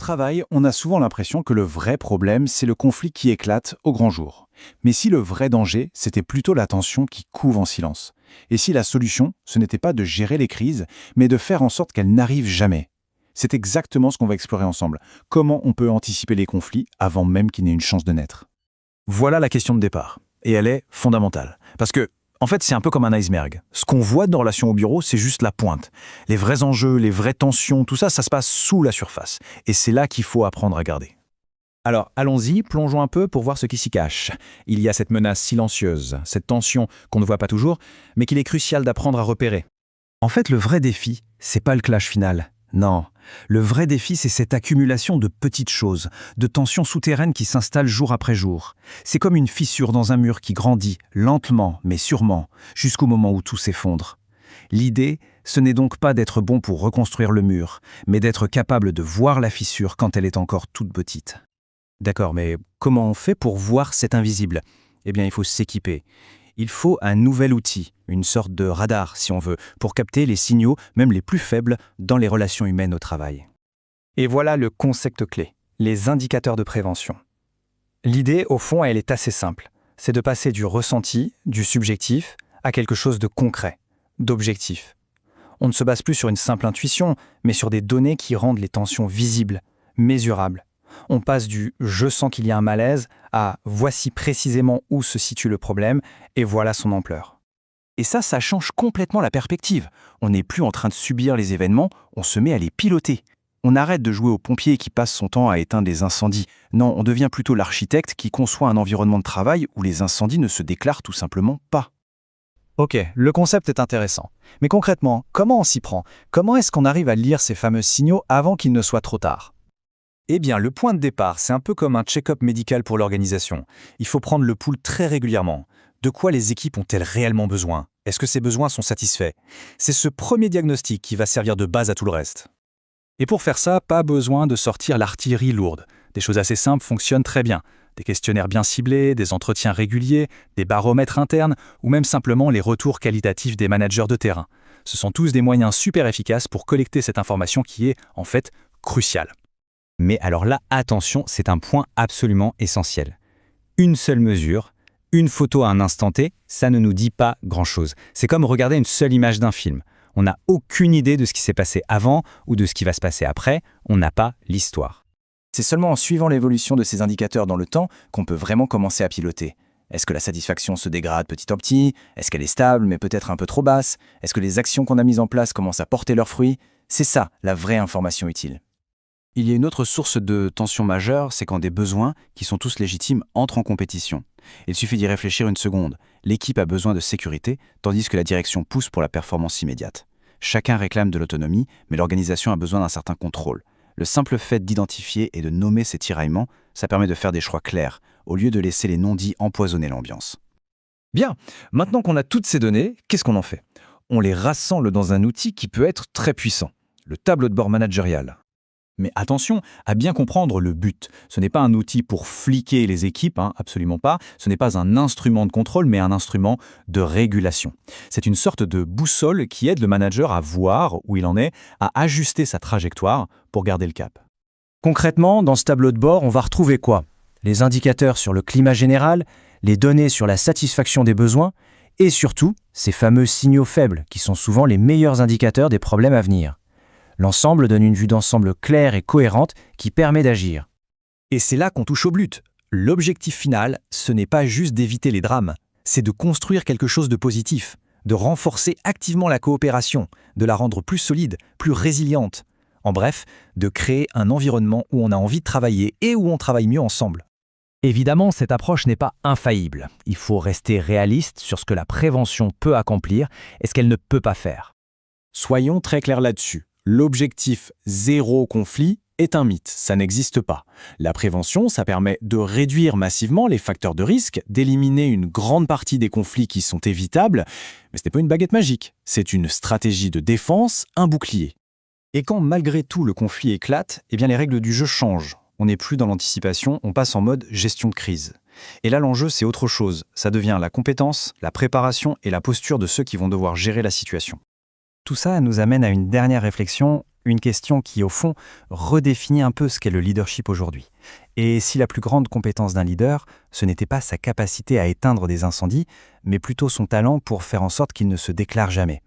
travail, on a souvent l'impression que le vrai problème, c'est le conflit qui éclate au grand jour. Mais si le vrai danger, c'était plutôt la tension qui couve en silence? Et si la solution, ce n'était pas de gérer les crises, mais de faire en sorte qu'elles n'arrivent jamais? C'est exactement ce qu'on va explorer ensemble. Comment on peut anticiper les conflits avant même qu'ils n'aient une chance de naître? Voilà la question de départ. Et elle est fondamentale. Parce que, en fait, c'est un peu comme un iceberg. Ce qu'on voit dans Relations au bureau, c'est juste la pointe. Les vrais enjeux, les vraies tensions, tout ça, ça se passe sous la surface. Et c'est là qu'il faut apprendre à garder. Alors, allons-y, plongeons un peu pour voir ce qui s'y cache. Il y a cette menace silencieuse, cette tension qu'on ne voit pas toujours, mais qu'il est crucial d'apprendre à repérer. En fait, le vrai défi, c'est pas le clash final. Non. Le vrai défi, c'est cette accumulation de petites choses, de tensions souterraines qui s'installent jour après jour. C'est comme une fissure dans un mur qui grandit, lentement mais sûrement, jusqu'au moment où tout s'effondre. L'idée, ce n'est donc pas d'être bon pour reconstruire le mur, mais d'être capable de voir la fissure quand elle est encore toute petite. D'accord, mais comment on fait pour voir cet invisible? Eh bien, il faut s'équiper. Il faut un nouvel outil, une sorte de radar, si on veut, pour capter les signaux, même les plus faibles, dans les relations humaines au travail. Et voilà le concept clé, les indicateurs de prévention. L'idée, au fond, elle est assez simple. C'est de passer du ressenti, du subjectif, à quelque chose de concret, d'objectif. On ne se base plus sur une simple intuition, mais sur des données qui rendent les tensions visibles, mesurables. On passe du « je sens qu'il y a un malaise » à « voici précisément où se situe le problème et voilà son ampleur ». Et ça change complètement la perspective. On n'est plus en train de subir les événements, on se met à les piloter. On arrête de jouer au pompier qui passe son temps à éteindre les incendies. Non, on devient plutôt l'architecte qui conçoit un environnement de travail où les incendies ne se déclarent tout simplement pas. Ok, le concept est intéressant. Mais concrètement, comment on s'y prend? Comment est-ce qu'on arrive à lire ces fameux signaux avant qu'il ne soit trop tard? Eh bien, le point de départ, c'est un peu comme un check-up médical pour l'organisation. Il faut prendre le pouls très régulièrement. De quoi les équipes ont-elles réellement besoin? Est-ce que ces besoins sont satisfaits? C'est ce premier diagnostic qui va servir de base à tout le reste. Et pour faire ça, pas besoin de sortir l'artillerie lourde. Des choses assez simples fonctionnent très bien. Des questionnaires bien ciblés, des entretiens réguliers, des baromètres internes ou même simplement les retours qualitatifs des managers de terrain. Ce sont tous des moyens super efficaces pour collecter cette information qui est, en fait, cruciale. Mais alors là, attention, c'est un point absolument essentiel. Une seule mesure, une photo à un instant T, ça ne nous dit pas grand-chose. C'est comme regarder une seule image d'un film. On n'a aucune idée de ce qui s'est passé avant ou de ce qui va se passer après, on n'a pas l'histoire. C'est seulement en suivant l'évolution de ces indicateurs dans le temps qu'on peut vraiment commencer à piloter. Est-ce que la satisfaction se dégrade petit à petit? Est-ce qu'elle est stable mais peut-être un peu trop basse? Est-ce que les actions qu'on a mises en place commencent à porter leurs fruits? C'est ça, la vraie information utile. Il y a une autre source de tension majeure, c'est quand des besoins, qui sont tous légitimes, entrent en compétition. Il suffit d'y réfléchir une seconde. L'équipe a besoin de sécurité, tandis que la direction pousse pour la performance immédiate. Chacun réclame de l'autonomie, mais l'organisation a besoin d'un certain contrôle. Le simple fait d'identifier et de nommer ces tiraillements, ça permet de faire des choix clairs, au lieu de laisser les non-dits empoisonner l'ambiance. Bien, maintenant qu'on a toutes ces données, qu'est-ce qu'on en fait? On les rassemble dans un outil qui peut être très puissant, le tableau de bord managérial. Mais attention à bien comprendre le but. Ce n'est pas un outil pour fliquer les équipes, absolument pas. Ce n'est pas un instrument de contrôle, mais un instrument de régulation. C'est une sorte de boussole qui aide le manager à voir où il en est, à ajuster sa trajectoire pour garder le cap. Concrètement, dans ce tableau de bord, on va retrouver quoi? Les indicateurs sur le climat général, les données sur la satisfaction des besoins, et surtout, ces fameux signaux faibles qui sont souvent les meilleurs indicateurs des problèmes à venir. L'ensemble donne une vue d'ensemble claire et cohérente qui permet d'agir. Et c'est là qu'on touche au but. L'objectif final, ce n'est pas juste d'éviter les drames, c'est de construire quelque chose de positif, de renforcer activement la coopération, de la rendre plus solide, plus résiliente. En bref, de créer un environnement où on a envie de travailler et où on travaille mieux ensemble. Évidemment, cette approche n'est pas infaillible. Il faut rester réaliste sur ce que la prévention peut accomplir et ce qu'elle ne peut pas faire. Soyons très clairs là-dessus. L'objectif zéro conflit est un mythe, ça n'existe pas. La prévention, ça permet de réduire massivement les facteurs de risque, d'éliminer une grande partie des conflits qui sont évitables, mais ce n'est pas une baguette magique, c'est une stratégie de défense, un bouclier. Et quand malgré tout le conflit éclate, eh bien les règles du jeu changent. On n'est plus dans l'anticipation, on passe en mode gestion de crise. Et là l'enjeu c'est autre chose, ça devient la compétence, la préparation et la posture de ceux qui vont devoir gérer la situation. Tout ça nous amène à une dernière réflexion, Une question qui, au fond, redéfinit un peu ce qu'est le leadership aujourd'hui. Et si la plus grande compétence d'un leader, ce n'était pas sa capacité à éteindre des incendies, mais plutôt son talent pour faire en sorte qu'ils ne se déclarent jamais.